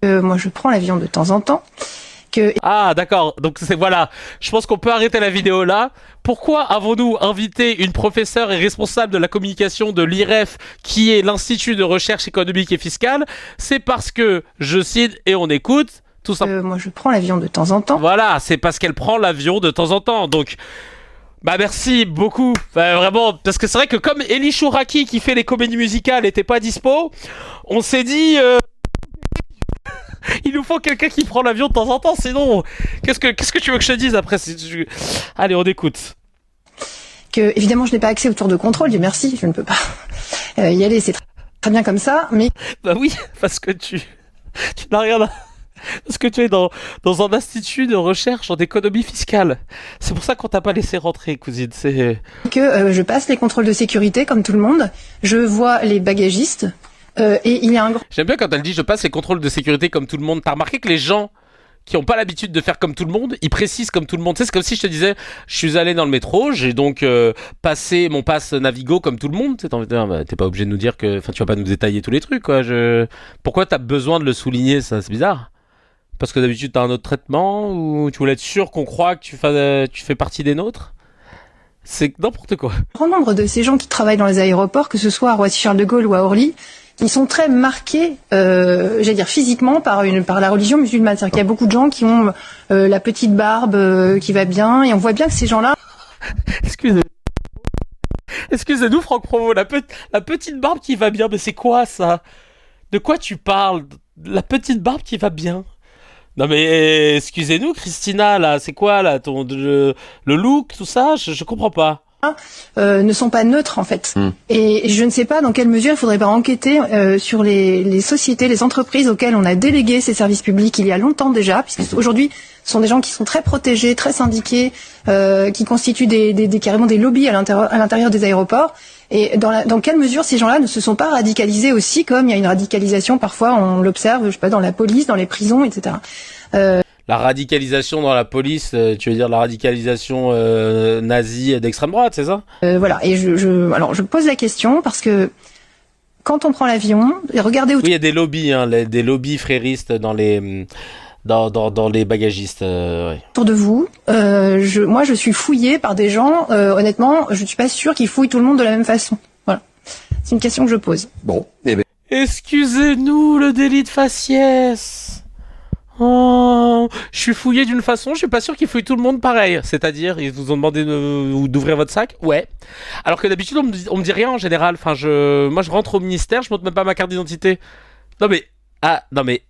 Moi, je prends l'avion de temps en temps. Ah, d'accord. Donc, voilà. Je pense qu'on peut arrêter la vidéo là. Pourquoi avons-nous invité une professeure et responsable de la communication de l'IREF, qui est l'Institut de recherche économique et fiscale? C'est parce que, je cite et on écoute, tout simplement. Moi, je prends l'avion de temps en temps. Voilà, c'est parce qu'elle prend l'avion de temps en temps. Donc, bah merci beaucoup. Enfin, vraiment, parce que c'est vrai que comme Elie Chouraki, qui fait les comédies musicales, était pas dispo, on s'est dit... il nous faut quelqu'un qui prend l'avion de temps en temps, sinon... Qu'est-ce que tu veux que je te dise après? Allez, on écoute. Évidemment, je n'ai pas accès au tour de contrôle, Dieu merci, je ne peux pas y aller, c'est très bien comme ça, mais... Bah oui, parce que tu n'as rien à... Parce que tu es dans un institut de recherche en économie fiscale. C'est pour ça qu'on t'a pas laissé rentrer, cousine. Je passe les contrôles de sécurité comme tout le monde. Je vois les bagagistes. Et il y a un grand... J'aime bien quand elle dit je passe les contrôles de sécurité comme tout le monde. T'as remarqué que les gens qui ont pas l'habitude de faire comme tout le monde, ils précisent comme tout le monde. Tu sais, c'est comme si je te disais, je suis allé dans le métro, j'ai donc passé mon pass Navigo comme tout le monde. Tu sais, t'es pas obligé de nous dire que... Enfin, tu vas pas nous détailler tous les trucs, quoi. Pourquoi t'as besoin de le souligner, ça? C'est bizarre. Parce que d'habitude t'as un autre traitement, ou tu voulais être sûr qu'on croit que tu fais partie des nôtres? C'est n'importe quoi. Un grand nombre de ces gens qui travaillent dans les aéroports, que ce soit à Roissy-Charles de Gaulle ou à Orly, ils sont très marqués, j'allais dire physiquement, par la religion musulmane. C'est-à-dire qu'il y a beaucoup de gens qui ont la petite barbe qui va bien, et on voit bien que ces gens-là... Excusez-nous, Franck Provo, la petite barbe qui va bien, mais c'est quoi ça? De quoi tu parles? La petite barbe qui va bien? Non mais excusez-nous, Christina, là, c'est quoi là, le look, tout ça, je comprends pas. Ne sont pas neutres en fait. Et je ne sais pas dans quelle mesure il faudrait pas enquêter sur les sociétés, les entreprises auxquelles on a délégué ces services publics il y a longtemps déjà, puisque aujourd'hui ce sont des gens qui sont très protégés, très syndiqués, qui constituent carrément des lobbies à l'intérieur des aéroports. Et dans quelle mesure ces gens-là ne se sont pas radicalisés aussi, comme il y a une radicalisation parfois, on l'observe, je sais pas, dans la police, dans les prisons, etc. La radicalisation dans la police, tu veux dire la radicalisation nazie d'extrême droite, c'est ça? Voilà. Et alors je pose la question parce que quand on prend l'avion, regardez où... Oui, il y a des lobbies, hein, des lobbies fréristes dans les bagagistes. Ouais. Autour de vous, moi je suis fouillée par des gens, honnêtement, je ne suis pas sûre qu'ils fouillent tout le monde de la même façon. Voilà. C'est une question que je pose. Bon, eh ben... Excusez-nous, le délit de faciès. Oh, je suis fouillé d'une façon, je suis pas sûr qu'ils fouillent tout le monde pareil. C'est-à-dire, ils vous ont demandé d'ouvrir votre sac? Ouais. Alors que d'habitude, on me dit rien en général. Enfin, moi je rentre au ministère, je montre même pas ma carte d'identité. Non mais... Ah, non mais...